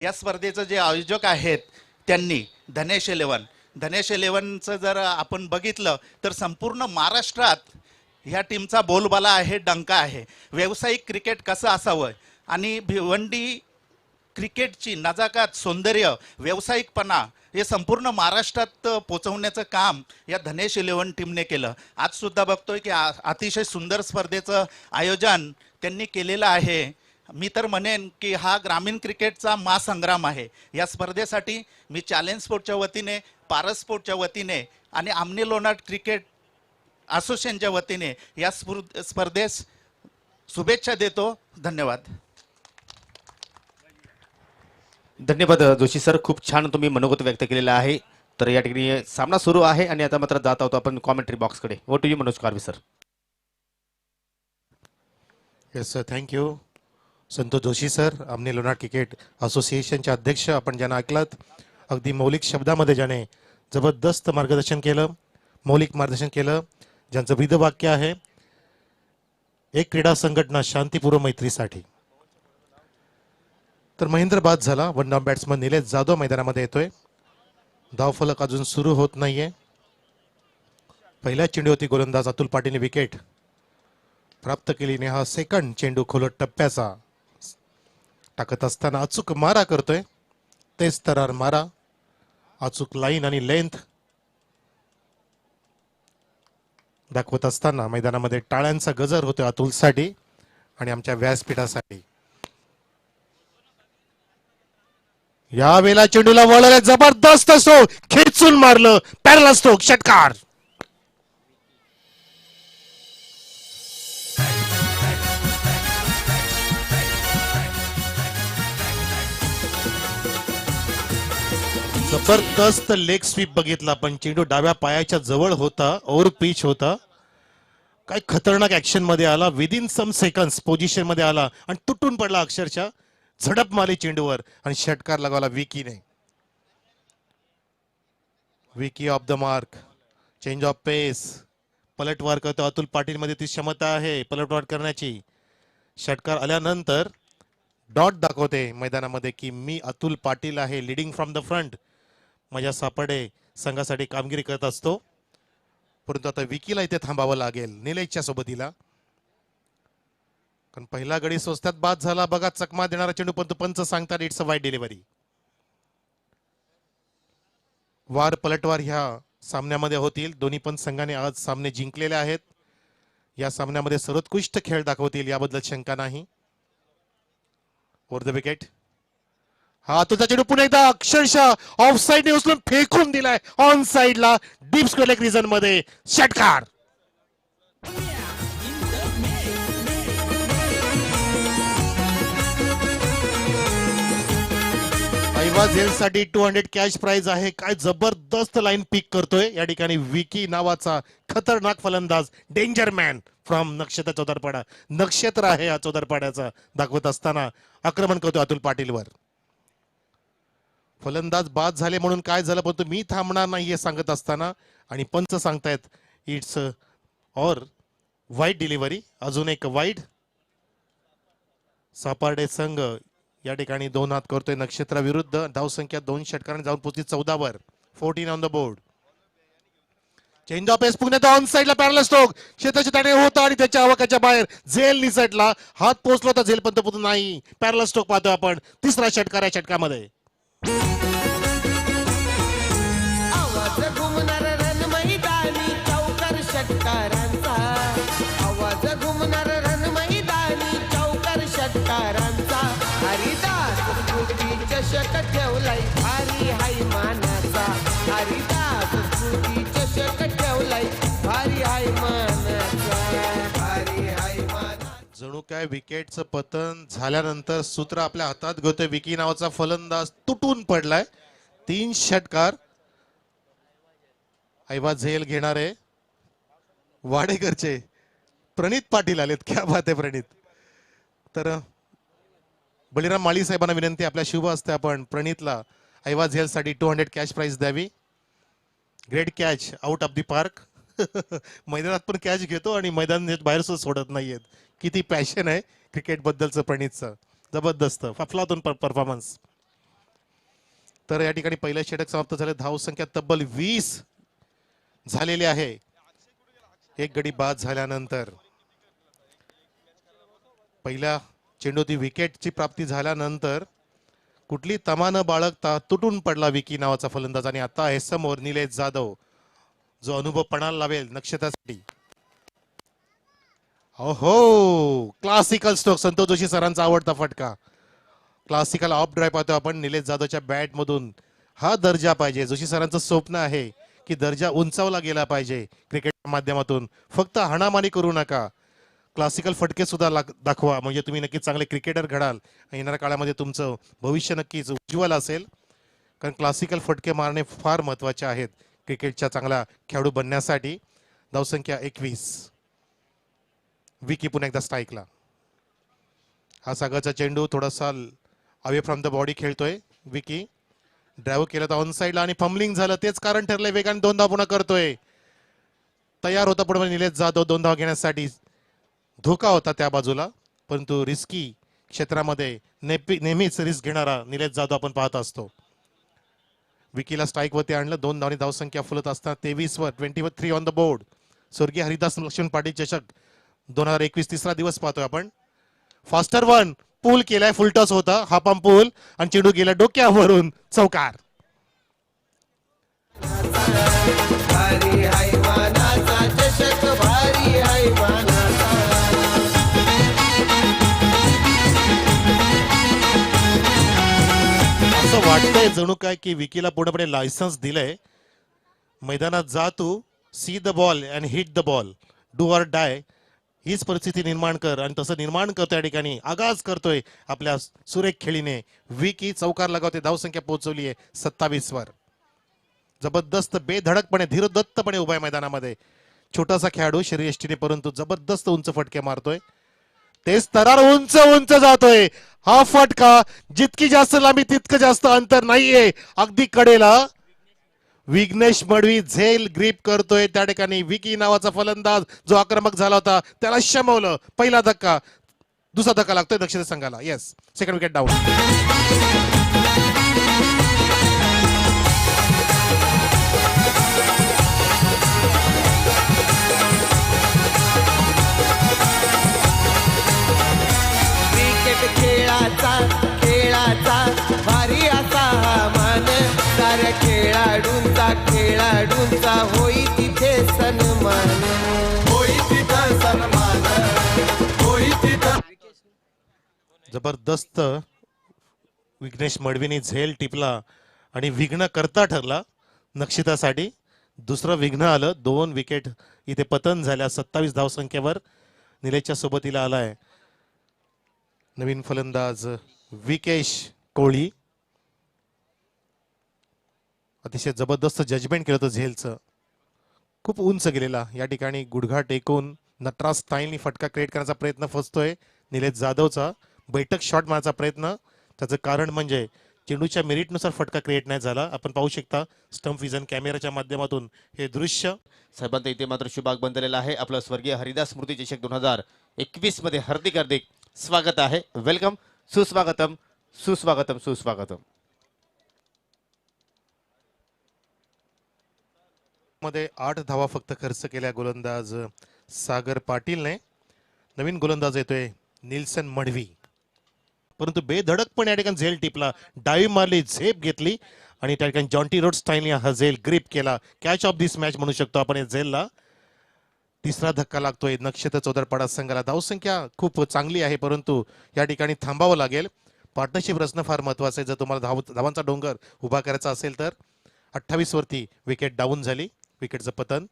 या स्पर्धेचं जे आयोजक आहेत त्यांनी धनेश इलेव्हनचं जर आपण बघितलं तर संपूर्ण महाराष्ट्रात ह्या टीमचा बोलबाला आहे, डंका आहे. व्यावसायिक क्रिकेट कसं असावं आणि भिवंडी क्रिकेटची नजाकत, सौंदर्य, व्यावसायिकपणा हे संपूर्ण महाराष्ट्रात पोचवण्याचं काम या धनेश इलेव्हन टीमने केलं. आज सुद्धा बघतोय की अतिशय सुंदर स्पर्धेचं आयोजन त्यांनी केलेलं आहे. मी तर म्हणेन की हा ग्रामीण क्रिकेटचा महासंग्राम आहे. या स्पर्धेसाठी मी चॅलेंज स्पोर्टच्या वतीने, पारस स्पोर्टच्या वतीने आणि आमने लोणाट क्रिकेट असोसिएशनच्या वतीने या स्पर्धेस शुभेच्छा देतो. धन्यवाद. धन्यवाद जोशी सर, खूप छान तुम्ही मनोगत व्यक्त केलेलं आहे. तर या ठिकाणी सामना सुरू आहे आणि आता मात्र जात आहोत आपण कॉमेंट्री बॉक्सकडे. What to you Manoj Karvi sir. Yes sir, thank you. Santosh Joshi sir, आमने लोणाट क्रिकेट असोसिएशनचे अध्यक्ष, आपण ज्यांना ऐकलात अगदी मौलिक शब्दामध्ये ज्याने जबरदस्त मार्गदर्शन केलं, मौलिक मार्गदर्शन केलं, ज्यांचं ब्रीदवाक्य आहे एक क्रीडा संघटना शांतीपूर्व मैत्रीसाठी. तर महेंद्र बाद झाला. One down batsman Nilesh Jadhav मैदानामध्ये येतोय. धावफलक अजून सुरू होत नाहीये. पहिल्या चेंडूवरती गोलंदाज अतुल पाटीलने विकेट प्राप्त केली. हा सेकंड चेंडू खोलट टप्प्याचा टाकत असताना अचूक मारा करतोय. तेच तरार मारा, अचूक लाईन आणि लेंथ दाखवत असताना मैदानामध्ये टाळ्यांचा गजर होतोय अतुलसाठी आणि आमच्या व्यासपीठासाठी. यावेळेला चेंडूला वळवलं, जबरदस्त असो, खेचून मारलं, पॅरल स्ट्रोक, षटकार. जबरदस्त लेग स्वीप बघितला पण चेंडू डाव्या पायाच्या जवळ होता, ओव्हर पिच होता. काय खतरनाक ऍक्शन मध्ये आला, विदिन सम सेकंड्स पोझिशन मध्ये आला आणि तुटून पडला अक्षरशः. झडप मारली चेंडूवर आणि षटकार लगावला विकीने. Vicky off the mark. Change of pace, पलटवार करतो अतुल पाटील मध्ये ती क्षमता आहे पलटवार करण्याची. षटकार आल्यानंतर डॉट दाखवते मैदानामध्ये की मी अतुल पाटील आहे, लिडिंग फ्रॉम द फ्रंट. माझ्या सापडे संघासाठी कामगिरी करत असतो, परंतु आता विकीला इथे थांबावं लागेल निलेशच्या सोबतीला, कारण पहिला गडी स्वस्तात बाद झाला. बघा चकमा देणारा चेंडू, पण पंच सांगतात इट्स अ वाईड डिलिव्हरी. वार पलटवार ह्या सामन्यामध्ये होतील. दोन्ही पण संघाने आज सामने जिंकलेले आहेत. या सामन्यामध्ये सर्वोत्कृष्ट खेळ दाखवतील याबद्दल शंका नाही. Over the wicket. हा तुझा चेंडू पुन्हा एकदा अक्षरशः ऑफ साइडने उचलून फेकून दिलाय ऑन साइडला, डीप स्क्वेअर लेग रिजन मध्ये. षटकार. ऐवाज साठी 200 कॅश प्राइज आहे. काय जबरदस्त लाईन पिक करतोय या ठिकाणी विकी नावाचा खतरनाक फलंदाज, डेंजर मॅन फ्रॉम नक्षत्र चौदारपाडा. नक्षत्र आहे हा चौदारपाड्याचा दाखवत असताना आक्रमण करतोय अतुल पाटीलवर. फलंदाज बाद झाले म्हणून काय झालं, परंतु मी थांबणार नाहीये सांगत असताना आणि पंच सांगतायत इट्स और वाईड डिलिव्हरी. अजून एक वाईड. सापार्डे संघ या ठिकाणी 2 हात करतोय नक्षत्राविरुद्ध. धावसंख्या 2 षटकारांनी जाऊन पोहोचली 14 वर. 14 on the board. Change of pace पुन्हा ऑन साइडला पॅरल स्ट्रोक, क्षेत्राच्या ताणे होता आणि त्याच्या आवाकाच्या बाहेर झेल निसटला. हात पोहोचला होता झेल पंत नाही. पॅरल स्ट्रोक पाहतोय आपण. तिसरा षटकार या षटकामध्ये. आवाज घुमणार रण मैदानी चौकार षटकारांचा, आवाज घुमणार रण मैदानी चौकार षटकारांचा. हरिदास स्मृती चषक ठेवलाय भारी हाय मानाचा, हरिदास स्मृती चषक ठेवलाय भारी हाय मानाचा, भारी हाय मानाचा. जणू काय विकेटचं पतन झाल्यानंतर सूत्र आपल्या हातात घेतोय. विकी नावाचा फलंदाज तुटून पडलाय. 3 षटकार. ऐवाज झेल घेणारे वाडेकरचे प्रणित पाटील आलेत. क्या बात आहे प्रणित. तर बळीराम माळी साहेबांना विनंती, आपल्या शुभ असते आपण प्रणितला ऐवाज झेल साठी 200 कॅश प्राइज द्यावी. Great catch out of the park. मैदानात पण कॅच घेतो आणि मैदान बाहेर सुद्धा सोडत नाहीयेत. किती पॅशन आहे क्रिकेट बद्दलचं प्रणितचं. जबरदस्त अफलातून परफॉर्मन्स. तर या ठिकाणी पहिलं षटक समाप्त झालं. धावसंख्या तब्बल 20 झालेली आहे. एक गडी बाद झाल्यानंतर पहिल्या चेंडूती विकेटची प्राप्ती झाल्यानंतर कुठली तमा न बाळगता तुटून पडला विकी नावाचा फलंदाज. आणि आता आहे समोर निलेश जाधव, जो अनुभव पणाला लावेल नक्षत्रासाठी. ओहो, क्लासिकल स्ट्रोक, संतोष जोशी सरांचा आवडता फटका. क्लासिकल ऑफ ड्राईव्ह पाहतो आपण निलेश जाधवच्या बॅट मधून. हा दर्जा पाहिजे. जोशी सरांचं स्वप्न आहे की दर्जा उंचावला गेला पाहिजे क्रिकेटच्या माध्यमातून. फक्त हाणामारी करू नका, क्लासिकल फटके सुद्धा दाखवा, म्हणजे तुम्ही नक्कीच चांगले क्रिकेटर घडाल. येणाऱ्या काळामध्ये तुमचं भविष्य नक्कीच उज्ज्वल असेल. कारण क्लासिकल फटके मारणे फार महत्वाचे आहेत क्रिकेटच्या चांगला खेळाडू बनण्यासाठी. धावसंख्या 21. विकी पुन्हा एकदा स्ट्राईकला. हा सागाचा चेंडू थोडासा अवे फ्रॉम द बॉडी खेळतोय विकी. ड्राईव्ह केलं तर ऑन साईडला आणि फंबलिंग झालं, तेच कारण ठरलंय. वेगाने 2 धाव पुन्हा करतोय. तयार होता पुढे निलेश जाधव 2 धाव घेण्यासाठी. धोका होता त्या बाजूला, परंतु रिस्की क्षेत्रामध्ये नेहमीच रिस्क घेणारा निलेश जाधव आपण पाहत असतो. विकीला स्ट्राईक वरती आणलं. 2 धावनी धावसंख्या फुलत असताना 23 वर 23 ऑन द बोर्ड. स्वर्गीय हरिदास लक्ष्मण पाटील चषक 2021 तिसरा दिवस पाहतोय आपण. फास्टर वन पूल केलाय, फुलटॉस होता हा पंप पूल आणि चेंडू गेला डोक्यावरून चौकार. भारी हाय मानाचा चषक, भारी हाय मानाचा. असं वाटतंय जणू काय की विकीला पूर्णपणे लायसन्स दिलंय. मैदानात जा तू, see the ball and hit the ball, do or die, हीच परिस्थिती निर्माण कर. आणि तसं निर्माण करतोय या ठिकाणी. आगाज करतोय आपल्या सुरेख खेळीने. विकी चौकार लगावते. धावसंख्या पोहोचवली आहे 27 वर. जबरदस्त बेधडकपणे धीरदत्तपणे उभा आहे मैदानामध्ये. छोटासा खेळाडू शरीरयष्टीने, परंतु जबरदस्त उंच फटके मारतोय. तेच तरार उंच उंच जातोय. हा फटका जितकी जास्त लांबी तितकं जास्त अंतर नाहीये. अगदी कडेला विघ्नेश मडवी झेल ग्रीप करतोय. त्या ठिकाणी विकी नावाचा फलंदाज जो आक्रमक झाला होता त्याला शमवलं. पहिला धक्का, दुसरा धक्का लागतोय दक्षिण संघाला. Yes, second wicket down. Cricket खेळाचा भारी असा हा मान. साऱ्या खेळाडूंचा होई तिथे सन्मान, होई तिथं सन्मान, होई तिथं. जबरदस्त विघ्नेश मडवीने झेल टिपला आणि विघ्न करता ठरला नक्षितासाठी. दुसरं विघ्न आलं. 2 विकेट इथे पतन झाल्या. 27 धावसंख्येवर निलेशच्या सोबतीला आलाय नवीन फलंदाज विकेश कोळी. अतिशय जबरदस्त जजमेंट केलं होतं झेलचं. खूप उंच गेलेला. या ठिकाणी गुडघा टेकून नटराज स्टाईलनी फटका क्रिएट करण्याचा प्रयत्न फसतोय निलेश जाधवचा. बैठक शॉट मारण्याचा प्रयत्न. त्याचं कारण म्हणजे चेंडूच्या मेरिटनुसार फटका क्रिएट नाही झाला. आपण पाहू शकता स्टंप विजन कॅमेराच्या माध्यमातून हे दृश्य. साहेबांचा इथे मात्र शुभाग बंधलेला आहे. आपलं स्वर्गीय हरिदास स्मृती चषक 2021 मध्ये हार्दिक हार्दिक स्वागत आहे. वेलकम, सुस्वागतम, सुस्वागतम, सुस्वागतम. मध्ये 8 धावा फक्त खर्च केल्या गोलंदाज सागर पाटीलने. नवीन गोलंदाज येतोय निल्सन मडवी, परंतु बेधडकपणे या ठिकाणी झेल टिपला. डाईव्ह मारली, झेप घेतली आणि त्या ठिकाणी जॉन्टी रोड स्टाईलने हा झेल ग्रिप केला. कॅच ऑफ दिस मॅच म्हणू शकतो आपण या झेलला. तिसरा धक्का लागतोय नक्षत्र चौदरपाडा संघाला. धावसंख्या खूप चांगली आहे, परंतु या ठिकाणी थांबावं लागेल. पार्टनरशिप रचणं फार महत्वाचं आहे जर तुम्हाला धावांचा डोंगर उभा करायचा असेल तर. 28 वरती विकेट डाऊन झाली. विकेटचं पतन.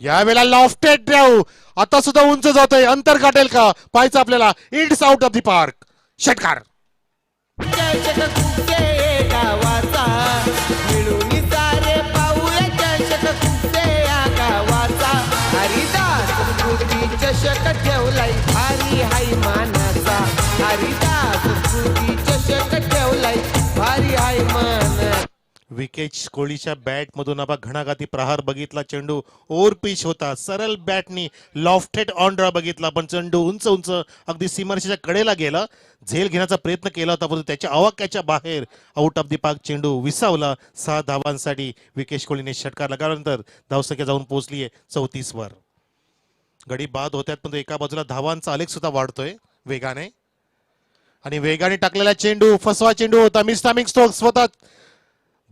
यावेळेला लॉफ्टेड ड्राइव्ह आता सुद्धा उंच जातोय. अंतर गाठेल का पाहायचं आपल्याला. It's out of the park. षटकार. चषक कुठे गावाचा मिळून सारे पाहूया. चषक कुठे या गावाचा. हरिदास स्मृती चषक ठेवलाय भारी हाय मानाचा. हरिदास स्मृती चषक ठेवलाय भारी हाय मान. विकेट कोहलीच्या बॅट मधून आपण घणाघाती प्रहार बघितला. चेंडू ओव्हर पिच होता, सरळ बॅटनी लॉफ्टेड ऑन ड्रॉ बघितला, पण चेंडू उंच उंच अगदी सीमारेषेच्या कडेला गेला. झेल घेण्याचा प्रयत्न केला होता, परंतु त्याच्या आवाक्याच्या बाहेर आउट ऑफ द पार्क चेंडू विसावला. 6 धावांसाठी विकेश कोहलीने षटकार लगावल्यानंतर धावसंख्या जाऊन पोहोचली आहे 34 वर. गडी बाद होत्यात, पण एका बाजूला धावांचा आलेख सुद्धा वाढतोय वेगाने. आणि वेगाने टाकलेला चेंडू फसवा चेंडू होता. मिस्टामिंग स्ट्रोक स्वतः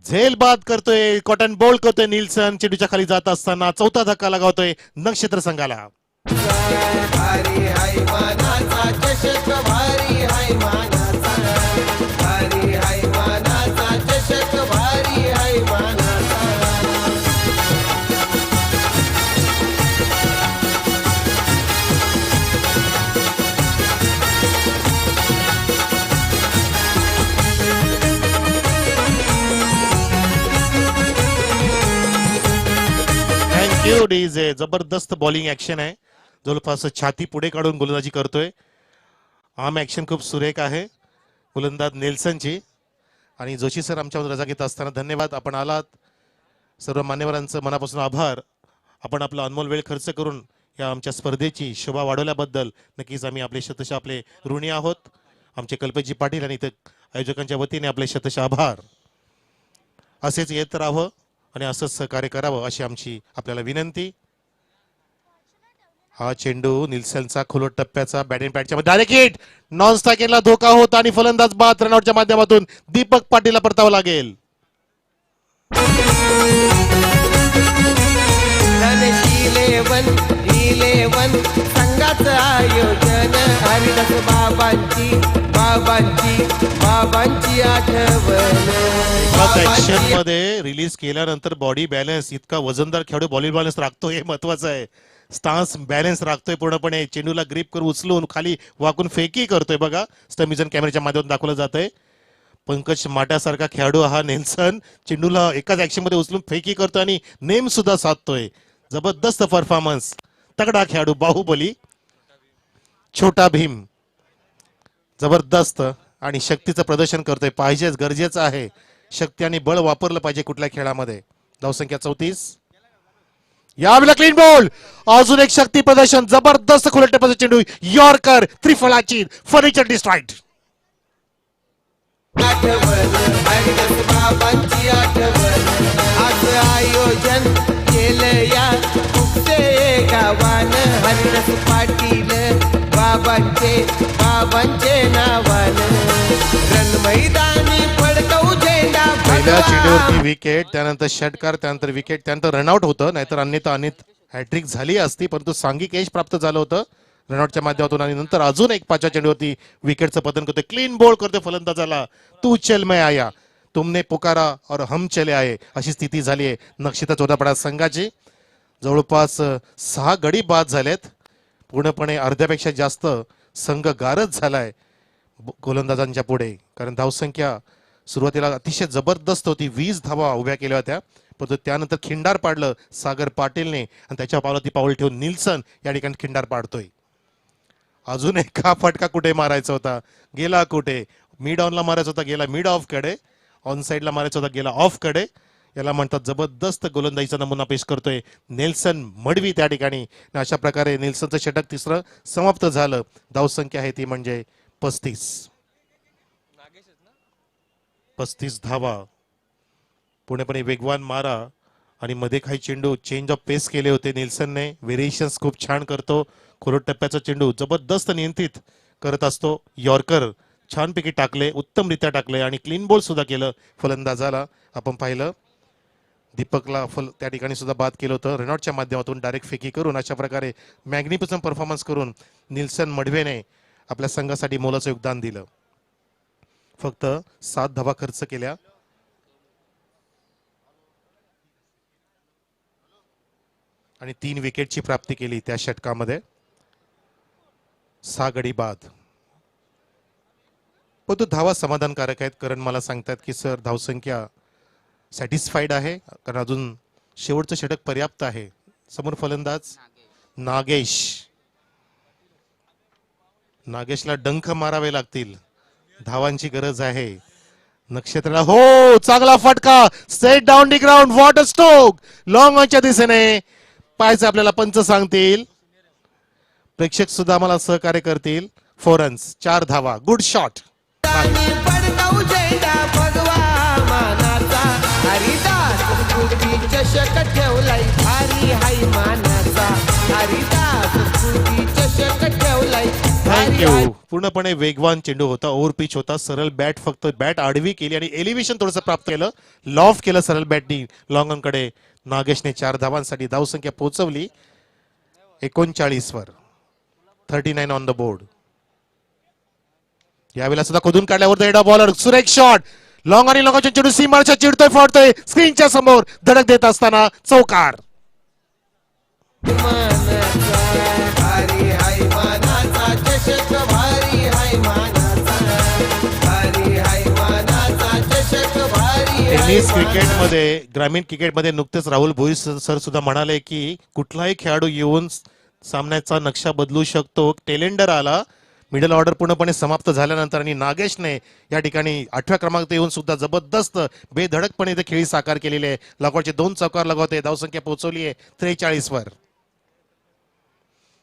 झेल बाद करतोय, कॉटन बोल्ड करतोय निल्सन. चेंडूच्या खाली जात असताना चौथा धक्का लगावतोय नक्षत्र संघाला. भारी हाय मानाचा चषक, भारी हाय मानाचा, भारी हाय मानाचा चषक, भारी हाय मानाचा. Thank you DJ. जबरदस्त बॉलिंग ऍक्शन आहे. जवळपास छाती पुढे काढून गोलंदाजी करतोय. आर्म ऍक्शन खूप सुरेख आहे गोलंदाज नेल्सनची. आणि जोशी सर आमच्यावर रजा घेत असताना धन्यवाद, आपण आलात. सर्व मान्यवरांचं मनापासून आभार. आपण आपला अनमोल वेळ खर्च करून या आमच्या स्पर्धेची शोभा वाढवल्याबद्दल नक्कीच आम्ही आपले शतशः आपले ऋणी आहोत. आमचे कल्पेशजी पाटील आणि इतर आयोजकांच्या वतीने आपले शतशः आभार. असेच येत राहावं आणि असंच सहकार्य करावं अशी आमची आपल्याला विनंती. हा चेंडू निल्सनचा खोलट टप्प्याचा बॅटिंग पॅडच्या डायरेक्ट हिट. नॉन स्ट्रायकिंगला धोका होता आणि फलंदाज बाद. रनआउटच्या माध्यमातून दीपक पाटीलला परतावं लागेल. धनशील 11 संघाचं आयोजन. हरिदास बाबांची आठवण. ऍक्शन मध्ये रिलीज केल्यानंतर बॉडी बॅलन्स, इतका वजनदार खेळाडू बॉडी बॅलन्स राखतो हे महत्वाचं आहे. स्टान्स बॅलन्स राखतोय पूर्णपणे. चेंडूला ग्रिप करून उचलून खाली वाकून फेकी करतोय बघा. स्टमिजन कॅमेऱ्याच्या माध्यमातून दाखवलं जातंय. पंकज माट्यासारखा खेळाडू हा नेल्सन चेंडूला एकाच ऍक्शन मध्ये उचलून फेकी करतोय आणि नेम सुद्धा साधतोय. जबरदस्त परफॉर्मन्स. तगडा खेळाडू बाहुबली छोटा भीम जबरदस्त आणि शक्तीचं प्रदर्शन करतोय. पाहिजेच, गरजेचं आहे. शक्ती आणि बळ वापरलं पाहिजे कुठल्या खेळामध्ये. धावसंख्या 34. यावेळेला क्लीन बॉल. अजून एक शक्ती प्रदर्शन. जबरदस्त खुल्या टप्प्याचा चेंडू. यॉर्कर त्रिफळाची फर्निचर डिस्ट्रॉइड. आठवण हरिदास बाबांची आठवण. असं आयोजन केलं या कुपसे गावानं. हरिदास पाटील बाबांचे नावानं. रण मैदानी फडकवू झेंडा. पहिल्या चेंडूवरती विकेट, त्यानंतर षटकार, त्यानंतर विकेट, त्यानंतर रनआउट होतं. नाहीतर अन्यथा हॅट्रिक झाली असती, परंतु सांघिक यश प्राप्त झालं होतं रनआउटच्या माध्यमातून. आणि नंतर अजून एक 5व्या चेंडूवरती विकेटचं पतन करतोय. क्लीन बोल्ड करतोय फलंदाजाला. तू चल मैं आया, तुमने पुकारा और हम चले आए अशी स्थिती झाली आहे नक्षत्र चौदापडा संघाची. जवळपास 6 गडी बाद झालेत. पूर्णपणे अर्ध्यापेक्षा जास्त संघ गारच झालाय गोलंदाजांच्या पुढे. कारण धावसंख्या सुरुवातीला अतिशय जबरदस्त होती. 20 धावा उभ्या केल्या होत्या, परंतु त्यानंतर खिंडार पाडलं सागर पाटीलने आणि त्याच्या पावलावरती पाऊल ठेवून निल्सन या ठिकाणी खिंडार पाडतोय. अजून एक हा फटका कुठे मारायचा होता, गेला कुठे. मिड ऑनला मारायचा होता, गेला मिड ऑफ कडे. ऑन साइडला मारायचा होता, गेला ऑफ कडे. याला म्हणतात जबरदस्त गोलंदाजीचा नमुना पेश करतोय नेल्सन मडवी त्या ठिकाणी. अशा प्रकारे नेल्सनचं षटक तिसरं समाप्त झालं. धावसंख्या आहे ती म्हणजे 35 धावा. पूर्णपणे वेगवान मारा आणि मध्ये काही चेंडू चेंज ऑफ पेस केले होते नेल्सनने. व्हेरिएशन्स खूप छान करतो. खोलट टप्प्याचा चेंडू जबरदस्त नियंत्रित करत असतो. यॉर्कर छानपैकी टाकले, उत्तमरित्या टाकले आणि क्लीन बॉल सुद्धा केलं फलंदाजाला. आपण पाहिलं दीपकला त्या ठिकाणी सुद्धा बाद केलं होतं. रनआउटच्या माध्यमातून डायरेक्ट फेकी करून अशा प्रकारे मॅग्निफिसंट परफॉर्मन्स करून निल्सन मडवेने आपल्या संघासाठी मोलाचं योगदान दिलं. फक्त 7 धावा खर्च केल्या. आणि 3 विकेटची प्राप्ती केली त्या षटकामध्ये. 6 गडी बाद. पण तो धावा समाधानकारक आहेत. कारण मला सांगतात की सर धावसंख्या सॅटिस्फाईड आहे, कारण अजून शेवटचं षटक पर्याप्त आहे. समोर फलंदाज नागेशला डंख मारावे लागतील. धावांची गरज आहे. नक्षत्राला हो चांगला फटका set down the ground water stroke long ऑनच्या दिशेने पाहायचं आपल्याला पंच सांगतील प्रेक्षक सुद्धा आम्हाला सहकार्य करतील 4 रन्स 4 धावा गुड शॉट आणि फडकाऊ झेंडा भगवा मानाचा हरिदास स्फूर्ती चषक ठेवलाय भारी हाय मानाचा हरिदास स्फूर्ती चषक ठेवलाय भारी थँक्यू हाय पूर्णपणे वेगवान चेंडू होता ओव्हर पिच होता सरळ बॅट फक्त बॅट आडवी केली आणि एलिव्हेशन थोडंसं प्राप्त केलं लॉफ केलं सरळ बॅटनी लॉंग ऑन कडे नागेशने 4 धावांसाठी धावसंख्या पोहोचवली 39 वर 39 ऑन द बोर्ड यावेळेला सुद्धा खोदून काढल्यावर एडा बॉलर सुरेख शॉट लॉंग आणि लॉंगच्या चेंडू सीमारच्या चिडतोय फोडतोय स्क्रीनच्या समोर धडक देत असताना चौकार मानाचा भारी हाय मानाचा चषक भारी हाय मानाचा भारी हाय मानाचा चषक भारी हाय टेनिस मानाचा. क्रिकेटमध्ये ग्रामीण क्रिकेटमध्ये नुकतेच राहुल भोईर सर सुद्धा म्हणाले की कुठलाही खेळाडू येऊन सामन्याचा नक्षा बदलू शकतो टेलेंडर आला मिडल ऑर्डर पूर्णपणे समाप्त झाल्यानंतर आणि नागेशने या ठिकाणी 8व्या क्रमांकात येऊन सुद्धा जबरदस्त बेधडकपणे इथे खेळी साकार केलेली आहे लॉकआउटचे 2 चौकार लगावते धावसंख्या पोहोचवली आहे 43 वर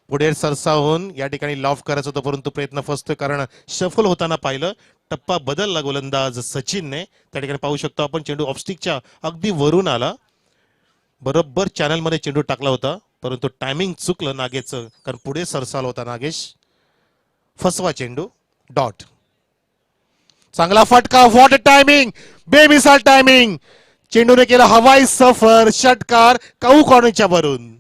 पुढे सरसावून या ठिकाणी लॉफ करायचं होतं परंतु प्रयत्न फसतोय कारण शफल होताना पाहिलं टप्पा बदलला गोलंदाज सचिनने त्या ठिकाणी पाहू शकतो आपण चेंडू ऑफस्टिकच्या अगदी वरून आला बरोबर चॅनलमध्ये चेंडू टाकला होता परंतु टायमिंग चुकलं नागेशचं कारण पुढे सरसावला होता नागेश फसवा चेंडू डॉट चांगला फटका व्हॉट टायमिंग बेमिसाल टायमिंग चेंडूने केला हवाई सफर षटकार काऊ कॉर्नरच्या वरून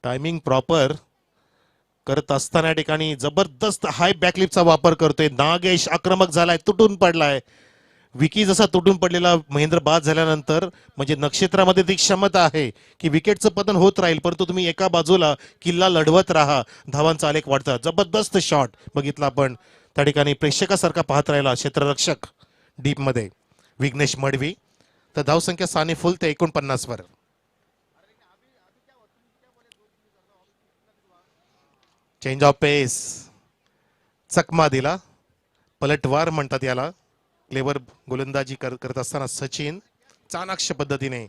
टायमिंग प्रॉपर करत असताना या ठिकाणी जबरदस्त हाय बॅकलिपचा वापर करतोय नागेश आक्रमक झालाय तुटून पडलाय विकी जसा तुटून पडलेला महेंद्र बाद झाल्यानंतर म्हणजे नक्षत्रामध्ये ती क्षमता आहे की विकेटचं पतन होत राहील परंतु तुम्ही एका बाजूला किल्ला लढवत राहा धावांचा आलेख वाढतात जबरदस्त शॉट बघितला आपण त्या ठिकाणी प्रेक्षकासारखा पाहत राहिला क्षेत्ररक्षक डीप मध्ये विघ्नेश मडवी तर धावसंख्या साने फुलते 49 वर चेंज ऑफ पेस चकमा दिला पलटवार म्हणतात याला क्लेवर गोलंदाजी करत असताना सचिन चाणाक्ष पद्धतीने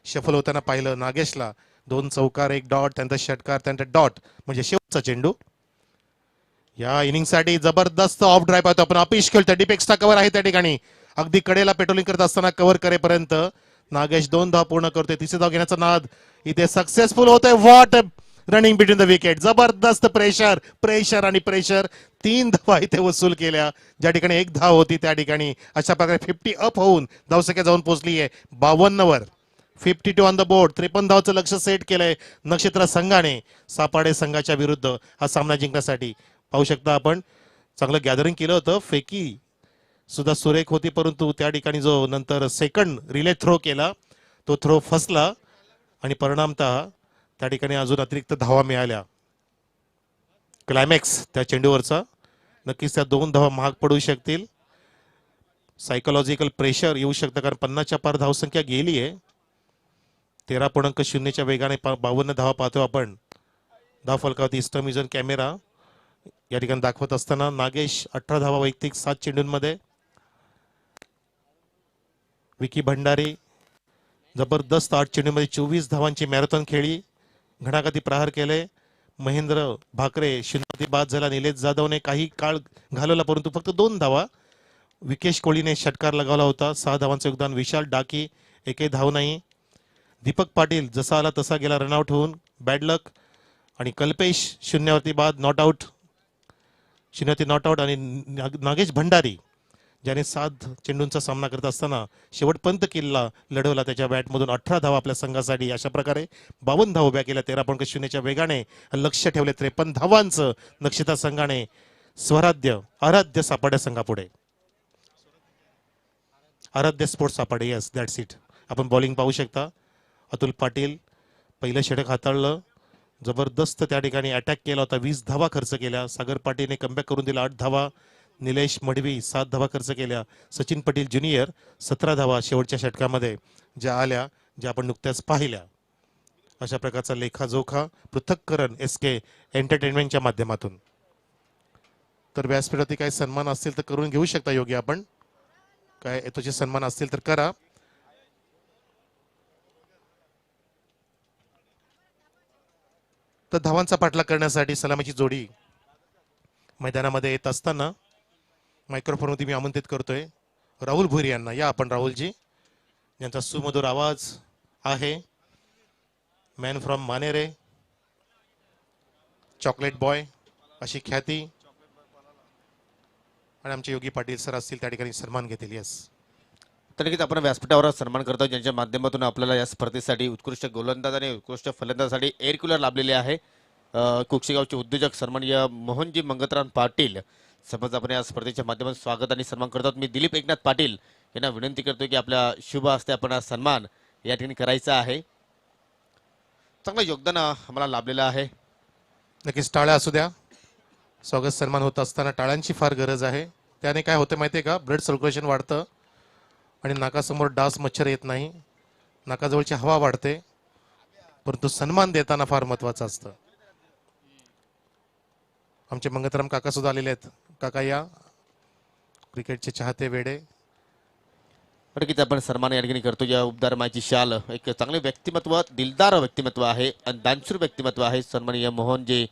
शफल होताना पाहिलं नागेशला 2 चौकार 1 डॉट त्यांचा षटकार त्यांचा डॉट म्हणजे शेवटचा चेंडू या इनिंग साठी जबरदस्त ऑफ ड्राईव्ह पाहतो आपण अपिश खेळतोय डीप एक्स्ट्रा कव्हर आहे त्या ठिकाणी अगदी कडेला पेट्रोलिंग करत असताना कव्हर करेपर्यंत नागेश 2 धाव पूर्ण करतोय 3री धाव घेण्याचा नाद इथे सक्सेसफुल होतोय what running between the wicket जबरदस्त प्रेशर आणि प्रेशर 3 धावा इथे वसूल केल्या ज्या ठिकाणी 1 धाव होती त्या ठिकाणी अशा प्रकारे 50 अप होऊन धावसंख्या जाऊन पोहोचली आहे 52 वर 52 ऑन द बोर्ड 53 धावचं लक्ष सेट केलंय नक्षत्र संघाने सापाडे संघाच्या विरुद्ध हा सामना जिंकण्यासाठी पाहू शकता आपण चांगलं गॅदरिंग केलं होतं फेकी सुद्धा सुरेख होती परंतु त्या ठिकाणी जो नंतर सेकंड रिले थ्रो केला तो थ्रो फसला आणि परिणामतः त्या ठिकाणी अजून अतिरिक्त धावा मिळाल्या क्लायमॅक्स त्या चेंडूवरचा नक्कीच त्या 2 धावा महाग पडू शकतील सायकोलॉजिकल प्रेशर येऊ शकतं कारण 50च्या पार धावसंख्या गेली आहे 13.0च्या वेगाने 52 धावा पाहतो आपण धाव फलकावरती इस्टर्न विजन कॅमेरा या ठिकाणी दाखवत असताना नागेश 18 धावा वैयक्तिक 7 चेंडूंमध्ये विकी भंडारी जबरदस्त 8 चेंडूमध्ये 24 धावांची मॅरेथॉन खेळी घणाघाती प्रहार केले महेंद्र भाकरे शून्यावरती बाद झाला निलेश जाधवने काही काळ घालवला परंतु फक्त 2 धावा विकेश कोहलीने षटकार लगावला होता 6 धावांचं योगदान विशाल डाकी एकही धाव नाही दीपक पाटील जसा आला तसा गेला रनआउट होऊन बॅड लक आणि कल्पेश शून्यावरती बाद नॉट आउट शून्यावरती नॉट आउट आणि नागेश भंडारी ज्याने 7 चेंडूंचा सामना करत असताना शेवटपर्यंत किल्ला लढवला त्याच्या बॅटमधून 18 धावा आपल्या संघासाठी अशा प्रकारे 52 धावा उभ्या केल्या 13.0च्या वेगाने लक्ष ठेवले 53 धावांचं नक्षत्र संघाने आराध्य सापाड्या संघापुढे आराध्य स्पोर्ट्स सापाडे यस दॅट्स इट आपण बॉलिंग पाहू शकता अतुल पाटील पहिलं षटक हाताळलं जबरदस्त त्या ठिकाणी अटॅक केला होता 20 धावा खर्च केल्या सागर पाटीलने कमबॅक करून दिला 8 धावा निलेश मडवी 7 धावा खर्च केल्या सचिन पटेल ज्युनियर 17 धावा शेवटच्या षटकामध्ये ज्या आल्या ज्या आपण नुकत्याच पाहिल्या अशा प्रकारचा लेखाजोखा पृथक्करण SK एंटरटेनमेंटच्या माध्यमातून तर व्यासपीठावरती काही सन्मान असतील तर करून घेऊ शकता योगी आपण. काय तुझे सन्मान असतील तर करा. तर धावांचा पाठलाग करण्यासाठी सलामीची जोडी मैदानामध्ये येत असताना मायक्रोफोनवरती मी आमंत्रित करतोय राहुल भुरी यांना. या आपण राहुलजी, यांचा सुमधुर आवाज आहे. Man from Manere, chocolate boy अशी ख्याती. आणि आमचे योगी पाटील सर असतील त्या ठिकाणी सन्मान घेतील. यस, तर नक्कीच आपण व्यासपीठावर सन्मान करतो ज्यांच्या माध्यमातून आपल्याला या स्पर्धेसाठी उत्कृष्ट गोलंदाज आणि उत्कृष्ट फलंदाजासाठी एअर कूलर लाभलेले आहे. कुक्षेगावचे उद्योजक सन्माननीय मोहनजी मंगतराम पाटील समज आपण या स्पर्धेच्या माध्यमातून स्वागत आणि सन्मान करतात. मी दिलीप एकनाथ पाटील यांना विनंती करतो की आपल्या शुभ हस्ते आपण हा सन्मान या ठिकाणी करायचा आहे. चांगलं योगदान आम्हाला लाभलेलं आहे. नक्कीच टाळ्या असू द्या. स्वागत सन्मान होत असताना टाळ्यांची फार गरज आहे. त्याने काय होतं माहिती आहे का, ब्लड सर्क्युलेशन वाढतं आणि नाकासमोर डास मच्छर येत नाही, नाकाजवळची हवा वाढते. परंतु सन्मान देताना फार महत्वाचं असतं. आमचे मंगतराम काका सुद्धा आलेले आहेत. काका या, क्रिकेटचे चाहते वेडे. नक्कीच आपण सन्मान या ठिकाणी करतो. या उपदार मायची शाल एक चांगले व्यक्तिमत्व, दिलदार व्यक्तिमत्व आहे आणि दानशूर व्यक्तिमत्व आहे. सन्माननीय मोहनजी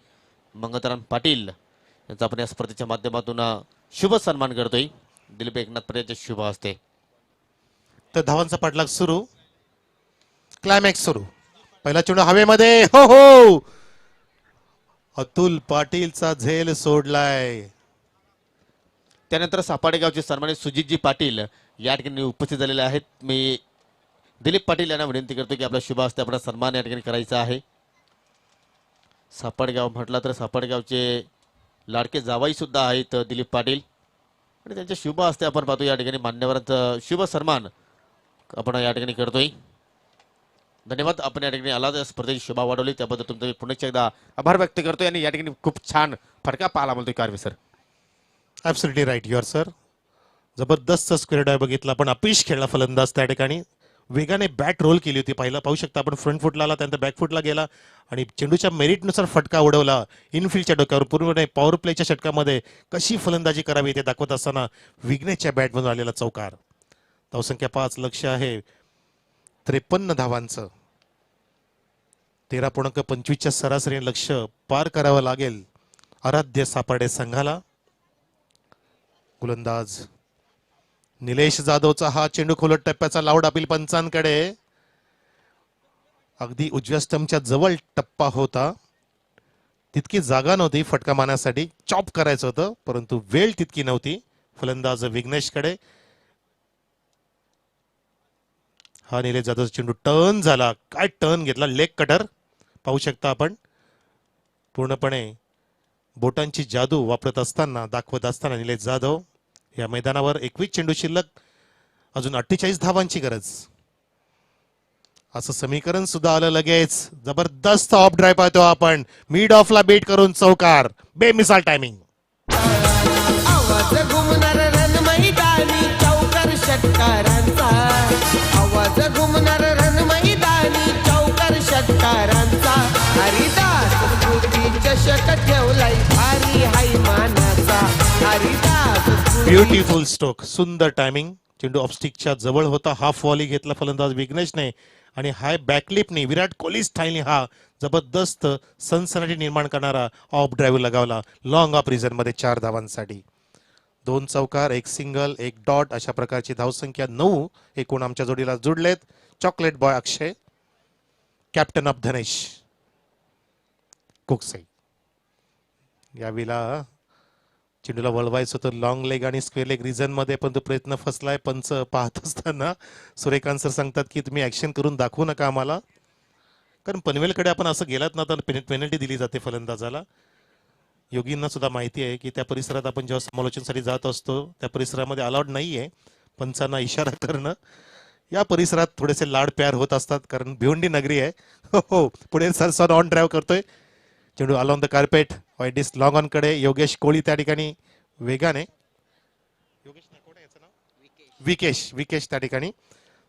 मंगतराम पाटील यांचा आपण या स्पर्धेच्या माध्यमातून शुभ सन्मान करतोय. दिलीप एकनाथ पाटील शुभ हस्ते. तर धावांचा पाठलाग सुरू, क्लायमॅक्स सुरू. पहिला चेंडू हवेमध्ये, हो हो, अतुल पाटीलचा झेल सोडलाय. त्यानंतर सापाडे गावचे सन्मानित सुजितजी पाटील या ठिकाणी उपस्थित झालेले आहेत. मी दिलीप पाटील यांना विनंती करतो की आपला शुभ हस्ते आपला सन्मान या ठिकाणी करायचा आहे. सापाडगाव म्हटलं तर सापाडगावचे लाडके जावाई सुद्धा आहेत दिलीप पाटील आणि त्यांच्या शुभ हस्ते आपण पाहतो या ठिकाणी मान्यवरांचा शुभ सन्मान आपण या ठिकाणी करतोय. धन्यवाद, आपण या ठिकाणी आला स्पर्धेची शोभा वाढवली त्याबद्दल तुमचं मी पुन्हा एकदा आभार व्यक्त करतोय. आणि या ठिकाणी खूप छान फटका पाहायला मिळतोय Karve sir. Absolutely right your sir. जबरदस्त स्क्वेअर डाय बघितला, पण अपीश खेळला फलंदाज त्या ठिकाणी. वेगाने बॅट रोल केली होती. पहिला पाहू शकता आपण, फ्रंट फुटला आला, त्यानंतर बॅक फुटला गेला आणि चेंडूच्या मेरिटनुसार फटका उडवला इनफिल्डच्या डोक्यावर. पूर्णपणे पॉवर प्लेच्या षटकामध्ये कशी फलंदाजी करावी ते दाखवत असताना विघ्नेशच्या बॅटमधून आलेला चौकार. धावसंख्या 5, लक्ष आहे 53 धावांचं. 13.25च्या सरासरी लक्ष पार करावं लागेल आराध्य सापाडे संघाला. गोलंदाज निलेश जाधवचा हा चेंडू खोलट टप्प्याचा लाऊड अपील पंचांकडे. अगदी उजव्या स्टंपच्या जवळ टप्पा होता, तितकी जागा नव्हती फटका मारण्यासाठी. चॉप करायचं होतं परंतु वेळ तितकी नव्हती. फलंदाज विघ्नेशकडे. हा निलेश जाधवचा चेंडू टर्न झाला. काय टर्न घेतला, लेग कटर पाहू शकता आपण. पूर्णपणे बोटांची जादू वापरत असताना, दाखवत असताना निलेश जाधव या मैदानावर. 21 चेंडू शिल्लक, अजून 48 धावांची गरज. असं समीकरण सुद्धा आलं लगेच. जबरदस्त ऑफ ड्राईव्ह पाहतो आपण, मिड ऑफला बीट करून चौकार. बेमिसाल टायमिंग. आवाज घुमणार रण मैदानी चौकार षटकारांचा. आवाज घुमणार रण मैदानी चौकार षटकारांचा. हरिदास स्मृती चषक ठेवलाय भारी हाय मानाचा. हरिदास ब्युटिफुल स्ट्रोक, सुंदर टायमिंग. चेंडू ऑफस्टिकच्या जवळ होता. हाफ वॉली घेतला फलंदाज विघ्नेशने आणि हाय बॅकलिपने विराट कोहली स्टाईलने हा जबरदस्त सनसनाटी निर्माण करणारा ऑफ ड्राईव्ह लगावला. लॉंग ऑफ रिझन मध्ये 4 धावांसाठी. 2 चौकार, 1 सिंगल, 1 डॉट अशा प्रकारची धावसंख्या 9 एकूण आमच्या जोडीला जुडलेत. Chocolate boy Akshay, captain of Dhanesh Koksai. यावेळेला चेंडूला वळवायचं होतं लॉंग लेग आणि स्क्वेअर लेग रिझन मध्ये, पण तो प्रयत्न फसलाय. पंच पाहत असताना सूर्यकांत सर सांगतात की तुम्ही ऍक्शन करून दाखवू नका आम्हाला, कारण पनवेलकडे आपण असं गेलात ना तर पेनल्टी दिली जाते फलंदाजाला. योगींना सुद्धा माहिती आहे की त्या परिसरात आपण जेव्हा समालोचनासाठी जात असतो त्या परिसरामध्ये अलाउड नाहीये पंचांना इशारा करणं. या परिसरात थोडेसे लाड प्यार होत असतात कारण भिवंडी नगरी आहे. हो, पुढे सर ऑन ड्राईव्ह करतोय. चेंडू along the carpet, wide is long on कडे. योगेश कोळी त्या ठिकाणी वेगाने, विकेश त्या ठिकाणी.